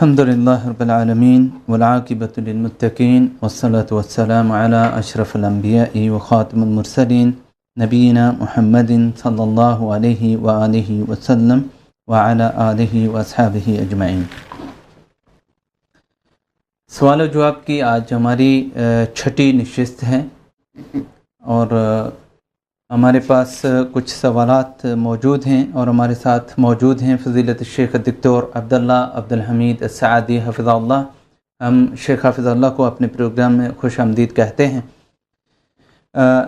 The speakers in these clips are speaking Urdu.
الحمدللہ رب العالمین والعاقبۃ للمتقین والصلاة والسلام علی اشرف الانبیاء وخاتم المرسلین نبینا محمد صلی اللہ علیہ وآلہ وسلم وعلی آلہ واصحابہ اجمعین۔ سوال و جواب کی آج ہماری چھٹی نشست ہے اور ہمارے پاس کچھ سوالات موجود ہیں اور ہمارے ساتھ موجود ہیں فضیلت الشیخ الدکتور عبداللہ عبدالحمید السعدی حفظہ اللہ۔ ہم شیخ حفظہ اللہ کو اپنے پروگرام میں خوش آمدید کہتے ہیں۔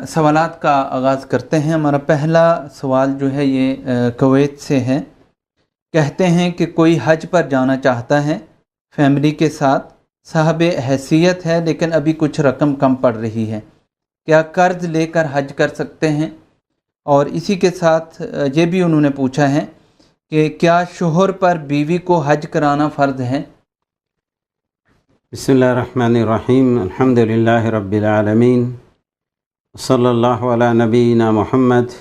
سوالات کا آغاز کرتے ہیں۔ ہمارا پہلا سوال جو ہے یہ کویت سے ہے۔ کہتے ہیں کہ کوئی حج پر جانا چاہتا ہے، فیملی کے ساتھ، صاحب حیثیت ہے لیکن ابھی کچھ رقم کم پڑ رہی ہے، کیا قرض لے کر حج کر سکتے ہیں؟ اور اسی کے ساتھ یہ بھی انہوں نے پوچھا ہے کہ کیا شوہر پر بیوی کو حج کرانا فرض ہے؟ بسم اللہ الرحمن الرحیم، الحمدللہ رب العالمین، صلی اللہ علی نبینا محمد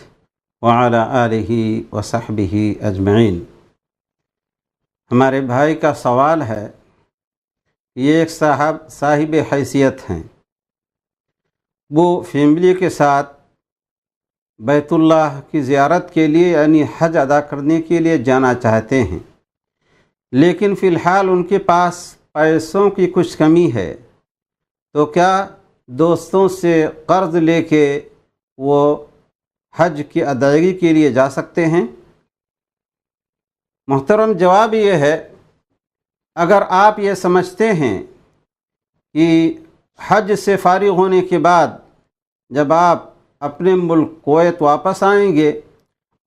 وعلی آلہ وصحبہ اجمعین۔ ہمارے بھائی کا سوال ہے، یہ ایک صاحب حیثیت ہیں، وہ فیملی کے ساتھ بیت اللہ کی زیارت کے لیے یعنی حج ادا کرنے کے لیے جانا چاہتے ہیں، لیکن فی الحال ان کے پاس پیسوں کی کچھ کمی ہے، تو کیا دوستوں سے قرض لے کے وہ حج کی ادائیگی کے لیے جا سکتے ہیں؟ محترم، جواب یہ ہے، اگر آپ یہ سمجھتے ہیں کہ حج سے فارغ ہونے کے بعد جب آپ اپنے ملک کویت واپس آئیں گے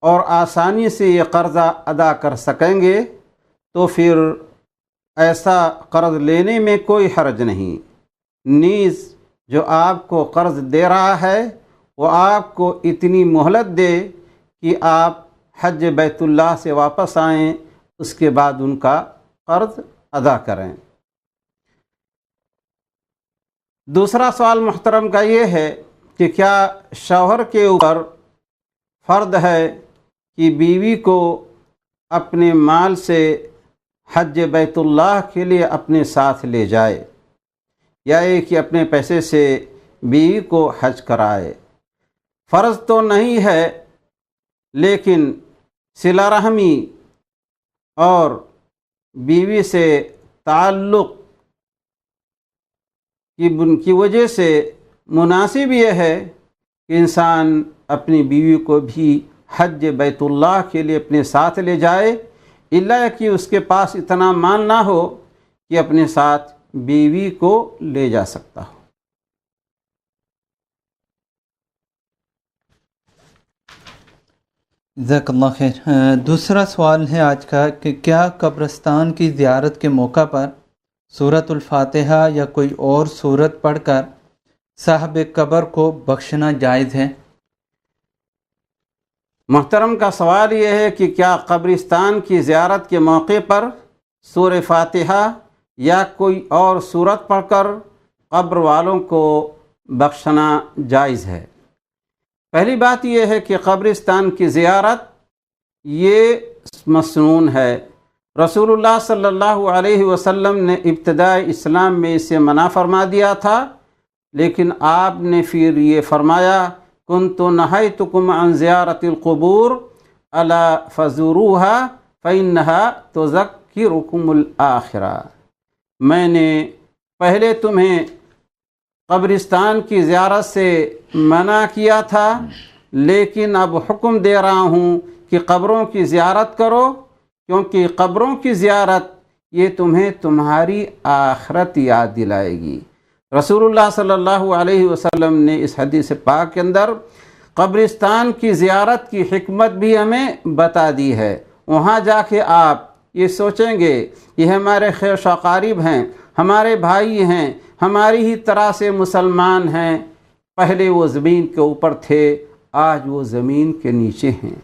اور آسانی سے یہ قرضہ ادا کر سکیں گے تو پھر ایسا قرض لینے میں کوئی حرج نہیں۔ نیز جو آپ کو قرض دے رہا ہے وہ آپ کو اتنی مہلت دے کہ آپ حج بیت اللہ سے واپس آئیں، اس کے بعد ان کا قرض ادا کریں۔ دوسرا سوال محترم کا یہ ہے کہ کیا شوہر کے اوپر فرض ہے کہ بیوی کو اپنے مال سے حج بیت اللہ کے لیے اپنے ساتھ لے جائے، یا یہ کہ اپنے پیسے سے بیوی کو حج کرائے؟ فرض تو نہیں ہے، لیکن صلہ رحمی اور بیوی سے تعلق کی وجہ سے مناسب یہ ہے کہ انسان اپنی بیوی کو بھی حج بیت اللہ کے لیے اپنے ساتھ لے جائے، الا کہ اس کے پاس اتنا مال نہ ہو کہ اپنے ساتھ بیوی کو لے جا سکتا ہو۔ جزاک اللہ خیر۔ دوسرا سوال ہے آج کا کہ کیا قبرستان کی زیارت کے موقع پر سورۃ الفاتحہ یا کوئی اور سورت پڑھ کر صاحب قبر کو بخشنا جائز ہے؟ محترم کا سوال یہ ہے کہ کیا قبرستان کی زیارت کے موقع پر سورہ فاتحہ یا کوئی اور سورت پڑھ کر قبر والوں کو بخشنا جائز ہے؟ پہلی بات یہ ہے کہ قبرستان کی زیارت یہ مسنون ہے۔ رسول اللہ صلی اللہ علیہ وسلم نے ابتدائی اسلام میں اسے منع فرما دیا تھا، لیکن آپ نے پھر یہ فرمایا، کنت نہیتکم عن زیارت القبور الا فزوروها فانها تذکرکم الآخرہ۔ میں نے پہلے تمہیں قبرستان کی زیارت سے منع کیا تھا، لیکن اب حکم دے رہا ہوں کہ قبروں کی زیارت کرو، کیونکہ قبروں کی زیارت یہ تمہیں تمہاری آخرت یاد دلائے گی۔ رسول اللہ صلی اللہ علیہ وسلم نے اس حدیث پاک کے اندر قبرستان کی زیارت کی حکمت بھی ہمیں بتا دی ہے۔ وہاں جا کے آپ یہ سوچیں گے یہ ہمارے خیر و اقارب ہیں، ہمارے بھائی ہیں، ہماری ہی طرح سے مسلمان ہیں، پہلے وہ زمین کے اوپر تھے، آج وہ زمین کے نیچے ہیں،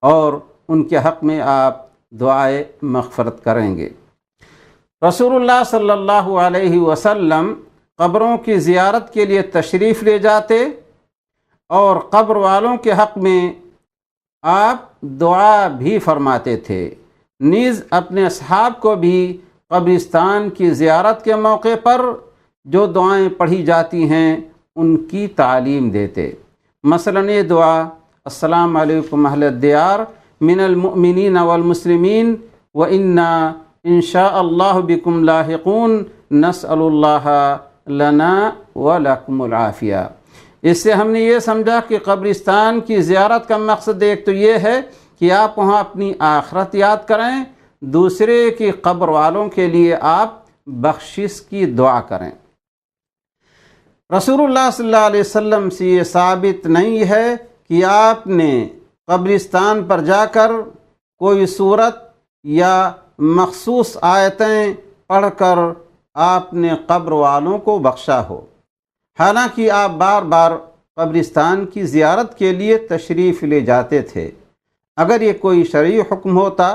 اور ان کے حق میں آپ دعائے مغفرت کریں گے۔ رسول اللہ صلی اللہ علیہ وسلم قبروں کی زیارت کے لیے تشریف لے جاتے اور قبر والوں کے حق میں آپ دعا بھی فرماتے تھے، نیز اپنے اصحاب کو بھی قبرستان کی زیارت کے موقع پر جو دعائیں پڑھی جاتی ہیں ان کی تعلیم دیتے۔ مثلاً یہ دعا السلام علیکم اہل الدیار من المؤمنین والمسلمین وإنا ان شاء اللہ بکم لاحقون نسأل اللہ لنا ولکم العافیہ۔ اس سے ہم نے یہ سمجھا کہ قبرستان کی زیارت کا مقصد ایک تو یہ ہے کہ آپ وہاں اپنی آخرت یاد کریں، دوسرے کی قبر والوں کے لیے آپ بخشش کی دعا کریں۔ رسول اللہ صلی اللہ علیہ وسلم سے یہ ثابت نہیں ہے کہ آپ نے قبرستان پر جا کر کوئی صورت یا مخصوص آیتیں پڑھ کر آپ نے قبر والوں کو بخشا ہو، حالانکہ آپ بار بار قبرستان کی زیارت کے لیے تشریف لے جاتے تھے۔ اگر یہ کوئی شرعی حکم ہوتا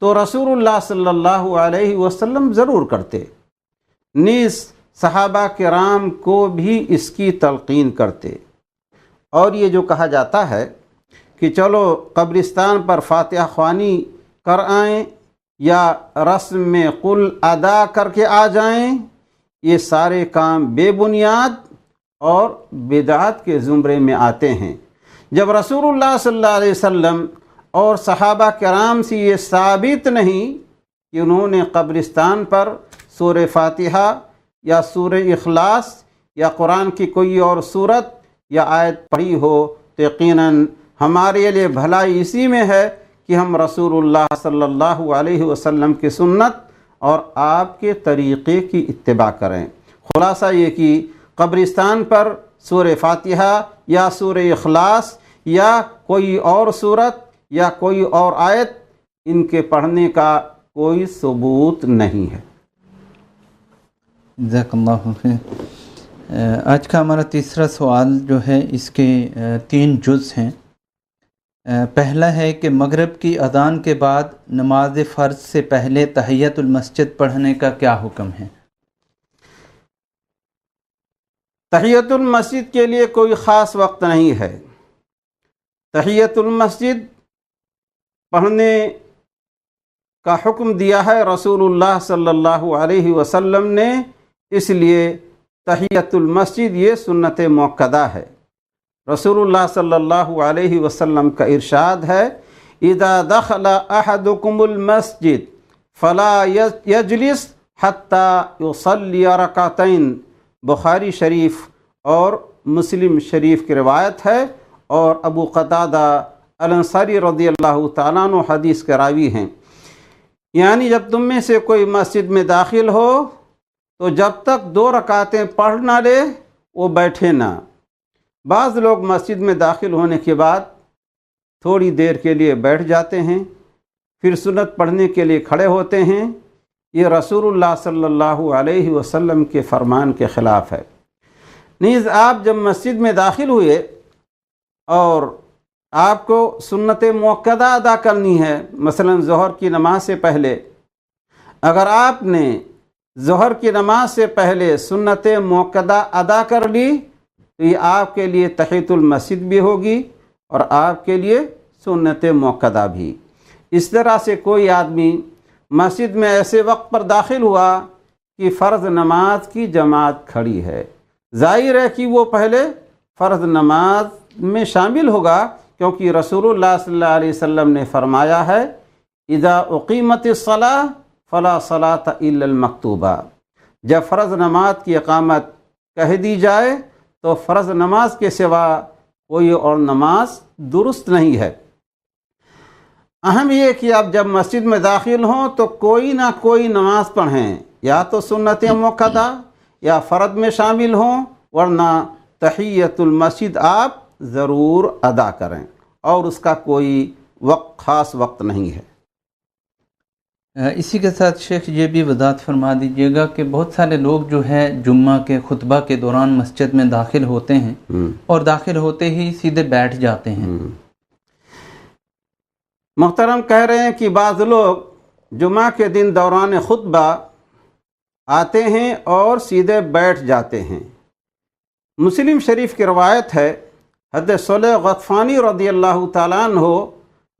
تو رسول اللہ صلی اللہ علیہ وسلم ضرور کرتے، نیز صحابہ کرام کو بھی اس کی تلقین کرتے۔ اور یہ جو کہا جاتا ہے کہ چلو قبرستان پر فاتحہ خوانی کر آئیں یا رسم میں قل ادا کر کے آ جائیں، یہ سارے کام بے بنیاد اور بدعت کے زمرے میں آتے ہیں۔ جب رسول اللہ صلی اللہ علیہ وسلم اور صحابہ کرام سے یہ ثابت نہیں کہ انہوں نے قبرستان پر سورہ فاتحہ یا سورہ اخلاص یا قرآن کی کوئی اور سورت یا آیت پڑھی ہو، تو یقیناً ہمارے لیے بھلائی اسی میں ہے کہ ہم رسول اللہ صلی اللہ علیہ وسلم کی سنت اور آپ کے طریقے کی اتباع کریں۔ خلاصہ یہ کہ قبرستان پر سورہ فاتحہ یا سورہ اخلاص یا کوئی اور سورت یا کوئی اور آیت، ان کے پڑھنے کا کوئی ثبوت نہیں ہے۔ جزاک اللہ خیر۔ آج کا ہمارا تیسرا سوال جو ہے اس کے 3 جز ہیں۔ پہلا ہے کہ مغرب کی اذان کے بعد نماز فرض سے پہلے تحیۃ المسجد پڑھنے کا کیا حکم ہے؟ تحیۃ المسجد کے لیے کوئی خاص وقت نہیں ہے۔ تحیۃ المسجد پڑھنے کا حکم دیا ہے رسول اللہ صلی اللہ علیہ وسلم نے، اس لیے تحیۃ المسجد یہ سنت مؤکدہ ہے۔ رسول اللہ صلی اللہ علیہ وسلم کا ارشاد ہے اذا دخل احدکم المسجد فلا یجلس حتی یصلی رکعتین، بخاری شریف اور مسلم شریف کی روایت ہے، اور ابو قتادہ الانصاری رضی اللہ تعالیٰ عنہ حدیث کے راوی ہیں۔ یعنی جب تم میں سے کوئی مسجد میں داخل ہو تو جب تک 2 رکعتیں پڑھ نہ لے وہ بیٹھے نہ۔ بعض لوگ مسجد میں داخل ہونے کے بعد تھوڑی دیر کے لیے بیٹھ جاتے ہیں، پھر سنت پڑھنے کے لیے کھڑے ہوتے ہیں۔ یہ رسول اللہ صلی اللہ علیہ وسلم کے فرمان کے خلاف ہے۔ نیز آپ جب مسجد میں داخل ہوئے اور آپ کو سنت مؤکدہ ادا کرنی ہے، مثلا ظہر کی نماز سے پہلے، اگر آپ نے ظہر کی نماز سے پہلے سنت مؤکدہ ادا کر لی تو یہ آپ کے لیے تحیۃ المسجد بھی ہوگی اور آپ کے لیے سنت مؤکدہ بھی۔ اس طرح سے کوئی آدمی مسجد میں ایسے وقت پر داخل ہوا کہ فرض نماز کی جماعت کھڑی ہے، ظاہر ہے کہ وہ پہلے فرض نماز میں شامل ہوگا، کیونکہ رسول اللہ صلی اللہ علیہ وسلم نے فرمایا ہے اذا اقیمت الصلاۃ فلا صلاۃ الا المکتوبہ، جب فرض نماز کی اقامت کہہ دی جائے تو فرض نماز کے سوا کوئی اور نماز درست نہیں ہے۔ اہم یہ کہ آپ جب مسجد میں داخل ہوں تو کوئی نہ کوئی نماز پڑھیں، یا تو سنت مؤکدہ یا فرض میں شامل ہوں، ورنہ تحیۃ المسجد آپ ضرور ادا کریں، اور اس کا کوئی خاص وقت نہیں ہے۔ اسی کے ساتھ شیخ یہ بھی وضاحت فرما دیجیے گا کہ بہت سارے لوگ جو ہے جمعہ کے خطبہ کے دوران مسجد میں داخل ہوتے ہیں اور داخل ہوتے ہی سیدھے بیٹھ جاتے ہیں۔ محترم کہہ رہے ہیں کہ بعض لوگ جمعہ کے دن دوران خطبہ آتے ہیں اور سیدھے بیٹھ جاتے ہیں۔ مسلم شریف کی روایت ہے حضرت صالح غطفانی رضی اللہ تعالیٰ عنہ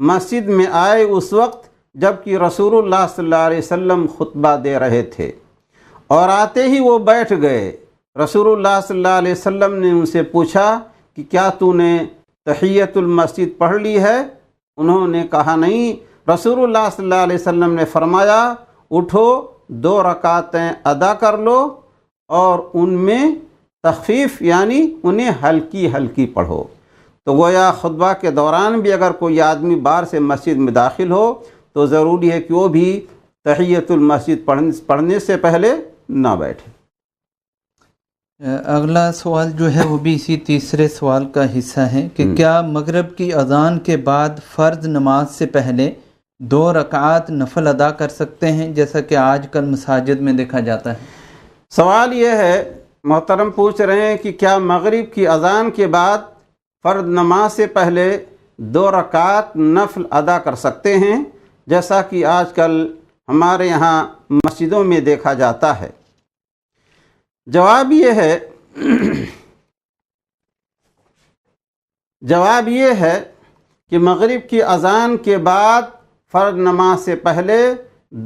مسجد میں آئے، اس وقت جبکہ رسول اللہ صلی اللہ علیہ وسلم خطبہ دے رہے تھے، اور آتے ہی وہ بیٹھ گئے۔ رسول اللہ صلی اللہ علیہ وسلم نے ان سے پوچھا کہ کیا تو نے تحیۃ المسجد پڑھ لی ہے؟ انہوں نے کہا نہیں۔ رسول اللہ صلی اللہ علیہ وسلم نے فرمایا اٹھو 2 رکعتیں ادا کر لو اور ان میں تخفیف یعنی انہیں ہلکی ہلکی پڑھو۔ تو گویا خطبہ کے دوران بھی اگر کوئی آدمی باہر سے مسجد میں داخل ہو تو ضروری ہے کہ وہ بھی تحیۃ المسجد پڑھنے سے پہلے نہ بیٹھے۔ اگلا سوال جو ہے وہ بھی اسی تیسرے سوال کا حصہ ہے کہ کیا مغرب کی اذان کے بعد فرض نماز سے پہلے 2 رکعات نفل ادا کر سکتے ہیں جیسا کہ آج کل مساجد میں دیکھا جاتا ہے؟ سوال یہ ہے، محترم پوچھ رہے ہیں کہ کیا مغرب کی اذان کے بعد فرض نماز سے پہلے 2 رکعات نفل ادا کر سکتے ہیں جیسا کہ آج کل ہمارے یہاں مسجدوں میں دیکھا جاتا ہے؟ جواب یہ ہے کہ مغرب کی اذان کے بعد فرض نماز سے پہلے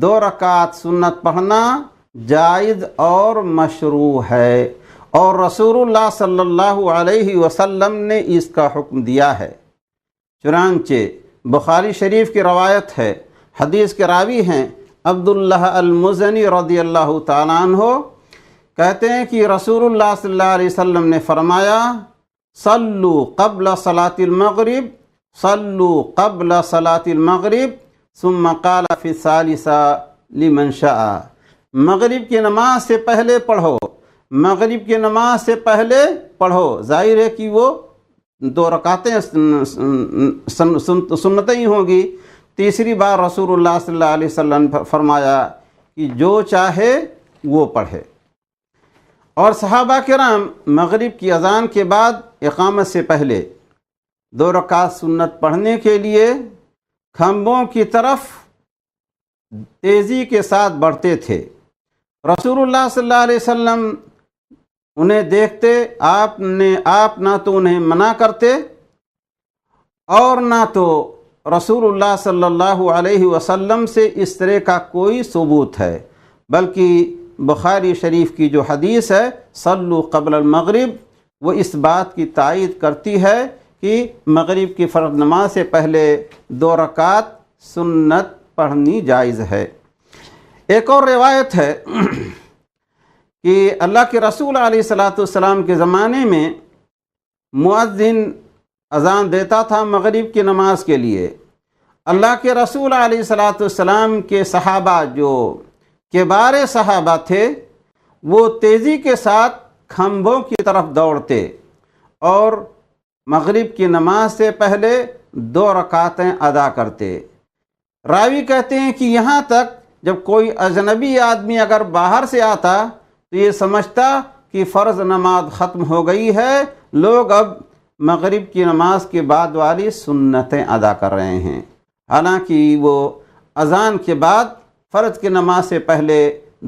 2 رکعات سنت پڑھنا جائز اور مشروع ہے، اور رسول اللہ صلی اللہ علیہ وسلم نے اس کا حکم دیا ہے۔ چنانچہ بخاری شریف کی روایت ہے، حدیث کے راوی ہیں عبداللہ المزنی رضی اللہ تعالیٰ عنہ، کہتے ہیں کہ رسول اللہ صلی اللہ علیہ وسلم نے فرمایا صلو قبل صلاۃ المغرب، صلو قبل صلاۃ المغرب ثم قال فی الثالثہ لمن شاء، مغرب کی نماز سے پہلے پڑھو، مغرب کی نماز سے پہلے پڑھو۔ ظاہر ہے کہ وہ 2 رکعتیں سنتیں ہی ہوں گی۔ تیسری بار رسول اللہ صلی اللہ علیہ وسلم نے فرمایا کہ جو چاہے وہ پڑھے۔ اور صحابہ کرام مغرب کی اذان کے بعد اقامت سے پہلے 2 رکعت سنت پڑھنے کے لیے کھمبوں کی طرف تیزی کے ساتھ بڑھتے تھے۔ رسول اللہ صلی اللہ علیہ وسلم انہیں دیکھتے، آپ نہ تو انہیں منع کرتے اور نہ تو رسول اللہ صلی اللہ علیہ وسلم سے اس طرح کا کوئی ثبوت ہے، بلکہ بخاری شریف کی جو حدیث ہے صلو قبل المغرب وہ اس بات کی تائید کرتی ہے کہ مغرب کی فرض نماز سے پہلے 2 رکعت سنت پڑھنی جائز ہے۔ ایک اور روایت ہے کہ اللہ کے رسول علیہ الصلاۃ والسلام کے زمانے میں مؤذن اذان دیتا تھا مغرب کی نماز کے لیے۔ اللہ کے رسول علیہ الصلاۃ والسلام کے صحابہ جو کبار صحابہ تھے وہ تیزی کے ساتھ کھمبوں کی طرف دوڑتے اور مغرب کی نماز سے پہلے 2 رکعتیں ادا کرتے۔ راوی کہتے ہیں کہ یہاں تک جب کوئی اجنبی آدمی اگر باہر سے آتا تو یہ سمجھتا کہ فرض نماز ختم ہو گئی ہے، لوگ اب مغرب کی نماز کے بعد والی سنتیں ادا کر رہے ہیں، حالانکہ وہ اذان کے بعد فرض کی نماز سے پہلے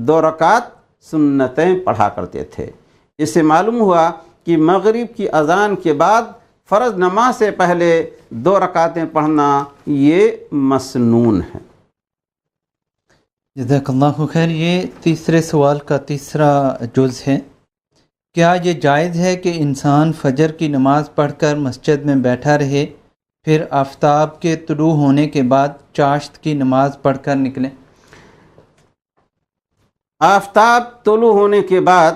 2 رکعت سنتیں پڑھا کرتے تھے۔ اس سے معلوم ہوا کہ مغرب کی اذان کے بعد فرض نماز سے پہلے 2 رکعتیں پڑھنا یہ مسنون ہے۔ جزاک اللہ خیر۔ یہ تیسرے سوال کا تیسرا جز ہے، کیا یہ جائز ہے کہ انسان فجر کی نماز پڑھ کر مسجد میں بیٹھا رہے پھر آفتاب کے طلوع ہونے کے بعد چاشت کی نماز پڑھ کر نکلے؟ آفتاب طلوع ہونے کے بعد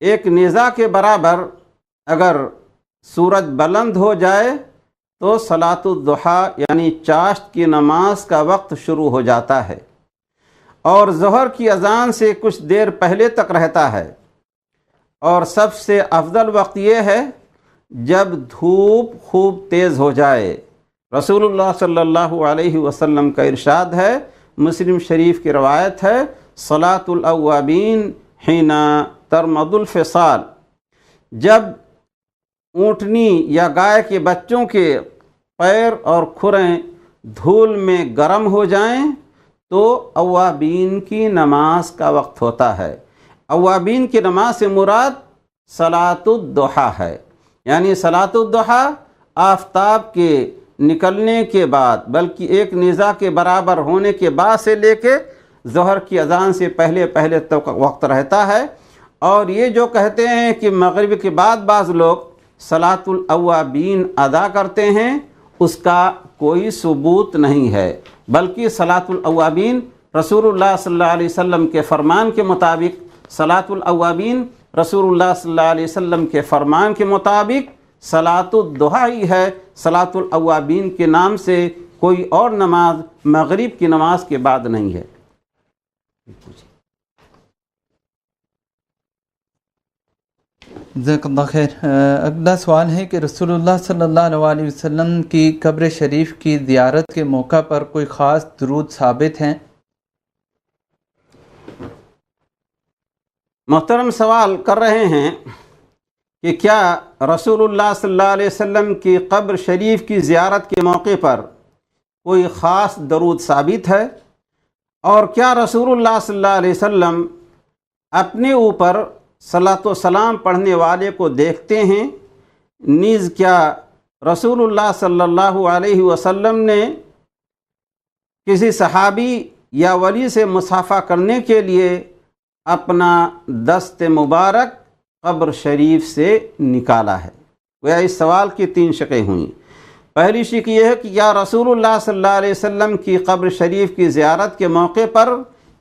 ایک نیزہ کے برابر اگر سورج بلند ہو جائے تو صلاۃ الضحیٰ یعنی چاشت کی نماز کا وقت شروع ہو جاتا ہے، اور ظہر کی اذان سے کچھ دیر پہلے تک رہتا ہے، اور سب سے افضل وقت یہ ہے جب دھوپ خوب تیز ہو جائے۔ رسول اللہ صلی اللہ علیہ وسلم کا ارشاد ہے، مسلم شریف کی روایت ہے، صلاۃ الاوابین حین ترمد الفصال، جب اونٹنی یا گائے کے بچوں کے پیر اور کھریں دھول میں گرم ہو جائیں تو اوابین کی نماز کا وقت ہوتا ہے۔ اوابین کی نماز سے مراد صلاۃ الضحیٰ ہے، یعنی صلاۃ الضحیٰ آفتاب کے نکلنے کے بعد، بلکہ ایک نیزہ کے برابر ہونے کے بعد سے لے کے ظہر کی اذان سے پہلے پہلے تک وقت رہتا ہے۔ اور یہ جو کہتے ہیں کہ مغرب کے بعد بعض لوگ صلاۃ الاوابین ادا کرتے ہیں، اس کا کوئی ثبوت نہیں ہے، بلکہ صلاۃ الاوابین رسول اللہ صلی اللہ علیہ وسلم کے فرمان کے مطابق، صلاۃ الاوابین رسول اللہ صلی اللہ علیہ وسلم کے فرمان کے مطابق صلاۃ الضحیٰ ہی ہے۔ صلاۃ الاوابین کے نام سے کوئی اور نماز مغرب کی نماز کے بعد نہیں ہے۔ جزاک اللہ خیر۔ اگلا سوال ہے کہ رسول اللہ صلی اللہ علیہ وسلم کی قبر شریف کی زیارت کے موقع پر کوئی خاص درود ثابت ہیں؟ محترم سوال کر رہے ہیں کہ کیا رسول اللہ صلی اللہ علیہ وسلم کی قبر شریف کی زیارت کے موقع پر کوئی خاص درود ثابت ہے، اور کیا رسول اللہ صلی اللہ علیہ وسلم اپنے اوپر صلاۃ و سلام پڑھنے والے کو دیکھتے ہیں؟ نیز کیا رسول اللہ صلی اللہ علیہ وسلم نے کسی صحابی یا ولی سے مصافحہ کرنے کے لیے اپنا دست مبارک قبر شریف سے نکالا ہے؟ گویا اس سوال کی 3 شقیں ہوئیں۔ پہلی شق یہ ہے کہ کیا رسول اللہ صلی اللہ علیہ وسلم کی قبر شریف کی زیارت کے موقع پر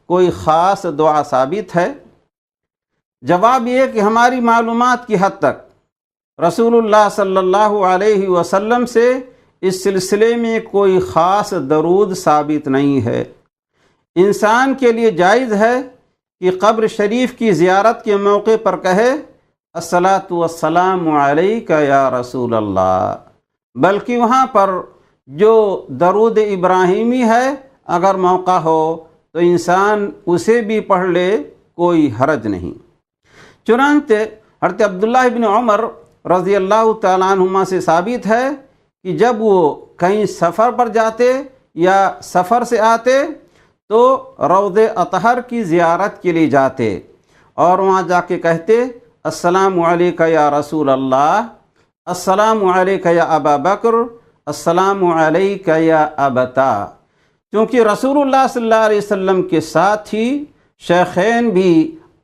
کوئی خاص دعا ثابت ہے؟ جواب یہ ہے کہ ہماری معلومات کی حد تک رسول اللہ صلی اللہ علیہ وسلم سے اس سلسلے میں کوئی خاص درود ثابت نہیں ہے۔ انسان کے لیے جائز ہے کہ قبر شریف کی زیارت کے موقع پر کہے الصلاۃ والسلام علیک یا رسول اللہ، بلکہ وہاں پر جو درود ابراہیمی ہے اگر موقع ہو تو انسان اسے بھی پڑھ لے، کوئی حرج نہیں۔ چنانچہ حضرت عبداللہ بن عمر رضی اللہ تعالیٰ عنہما سے ثابت ہے کہ جب وہ کہیں سفر پر جاتے یا سفر سے آتے تو روض اطہر کی زیارت کے لیے جاتے اور وہاں جا کے کہتے السلام علیک یا رسول اللہ، السلام علیک یا ابا بکر، السلام علیک یا ابتا۔ چونکہ رسول اللہ صلی اللہ علیہ وسلم کے ساتھ ہی شیخین بھی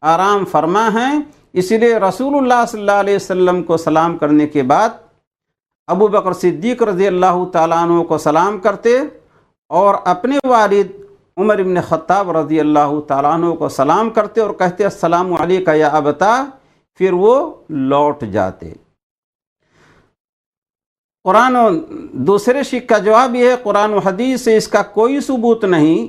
آرام فرما ہیں، اس لیے رسول اللہ صلی اللہ علیہ وسلم کو سلام کرنے کے بعد ابو بکر صدیق رضی اللہ تعالیٰ عنہ کو سلام کرتے اور اپنے والد عمر بن خطاب رضی اللہ تعالیٰ عنہ کو سلام کرتے اور کہتے السلام علیک یا ابتا، پھر وہ لوٹ جاتے۔ قرآن و دوسرے شق کا جواب یہ ہے، قرآن و حدیث سے اس کا کوئی ثبوت نہیں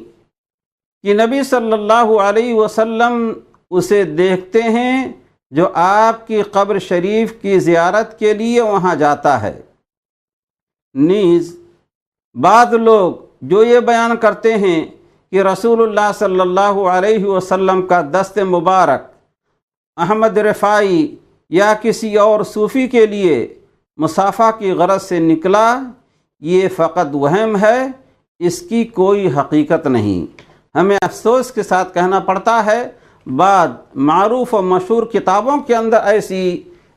کہ نبی صلی اللہ علیہ وسلم اسے دیکھتے ہیں جو آپ کی قبر شریف کی زیارت کے لیے وہاں جاتا ہے۔ نیز بعض لوگ جو یہ بیان کرتے ہیں کہ رسول اللہ صلی اللہ علیہ وسلم کا دست مبارک احمد رفاعی یا کسی اور صوفی کے لیے مصافحہ کی غرض سے نکلا، یہ فقط وہم ہے، اس کی کوئی حقیقت نہیں۔ ہمیں افسوس کے ساتھ کہنا پڑتا ہے بعض معروف و مشہور کتابوں کے اندر ایسی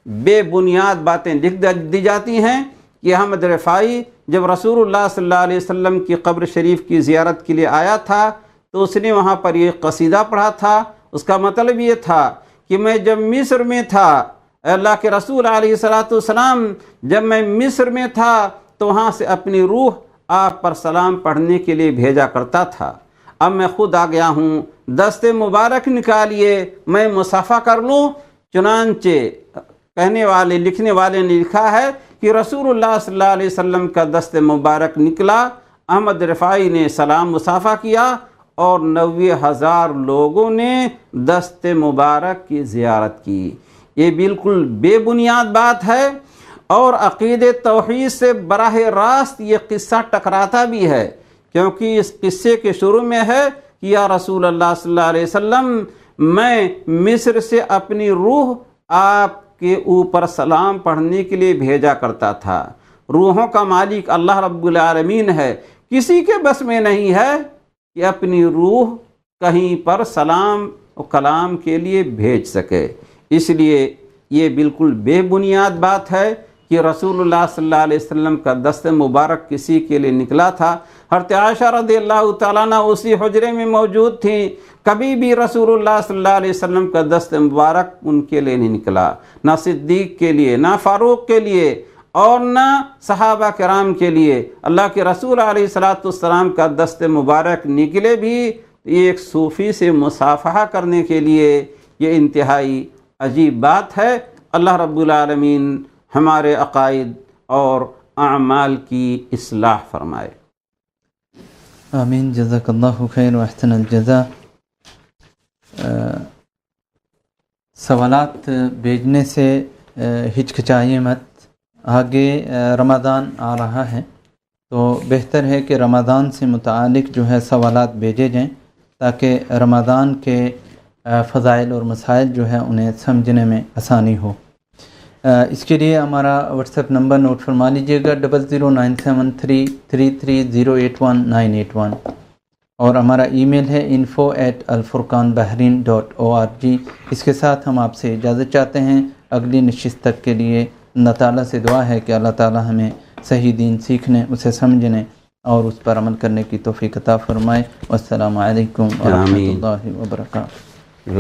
بے بنیاد باتیں لکھ دی جاتی ہیں کہ احمد رفاعی جب رسول اللہ صلی اللہ علیہ وسلم کی قبر شریف کی زیارت کے لیے آیا تھا تو اس نے وہاں پر یہ قصیدہ پڑھا تھا۔ اس کا مطلب یہ تھا کہ میں جب مصر میں تھا، اللہ کے رسول علیہ السلام جب میں مصر میں تھا تو وہاں سے اپنی روح آپ پر سلام پڑھنے کے لیے بھیجا کرتا تھا، اب میں خود آ گیا ہوں، دست مبارک نکالیے میں مصافحہ کر لوں۔ چنانچہ کہنے والے لکھنے والے نے لکھا ہے کہ رسول اللہ صلی اللہ علیہ وسلم کا دست مبارک نکلا، احمد رفاعی نے سلام مصافحہ کیا اور 90,000 لوگوں نے دست مبارک کی زیارت کی۔ یہ بالکل بے بنیاد بات ہے اور عقید توحید سے براہ راست یہ قصہ ٹکراتا بھی ہے، کیونکہ اس قصے کے شروع میں ہے کہ یا رسول اللہ صلی اللہ علیہ وسلم میں مصر سے اپنی روح آپ کے اوپر سلام پڑھنے کے لیے بھیجا کرتا تھا۔ روحوں کا مالک اللہ رب العالمین ہے، کسی کے بس میں نہیں ہے کہ اپنی روح کہیں پر سلام و کلام کے لیے بھیج سکے۔ اس لیے یہ بالکل بے بنیاد بات ہے، کہ رسولullah صلی اللہ علیہ وسلم کا دست مبارک کسی کے لیے نکلا تھا۔ حضرت عائشہ رضی اللہ تعالیٰ عنہ اسی حجرے میں موجود تھیں، کبھی بھی رسولullah صلی اللہ علیہ وسلم کا دست مبارک ان کے لیے نہیں نکلا، نہ صدیق کے لیے، نہ فاروق کے لیے، اور نہ صحابہ کرام کے لیے۔ اللہ کے رسول علیہ السلام کا دست مبارک نکلے بھی یہ ایک صوفی سے مصافحہ کرنے کے لیے، یہ انتہائی عجیب بات ہے۔ اللہ رب العالمین ہمارے عقائد اور اعمال کی اصلاح فرمائے۔ آمین، جزاک اللہ خیر و احسن الجزا۔ سوالات بھیجنے سے ہچکچائیے مت، آگے رمضان آ رہا ہے تو بہتر ہے کہ رمضان سے متعلق جو ہے سوالات بھیجے جائیں تاکہ رمضان کے فضائل اور مسائل جو ہے انہیں سمجھنے میں آسانی ہو۔ اس کے لیے ہمارا واٹس ایپ نمبر نوٹ فرما لیجیے گا 009733081981، اور ہمارا ای میل ہے info@alfurqanbahrain.org۔ اس کے ساتھ ہم آپ سے اجازت چاہتے ہیں، اگلی نشست تک کے لیے اللہ تعالیٰ سے دعا ہے کہ اللہ تعالیٰ ہمیں صحیح دین سیکھنے، اسے سمجھنے اور اس پر عمل کرنے کی توفیق عطا فرمائے۔ والسلام علیکم ورحمۃ اللہ وبرکاتہ۔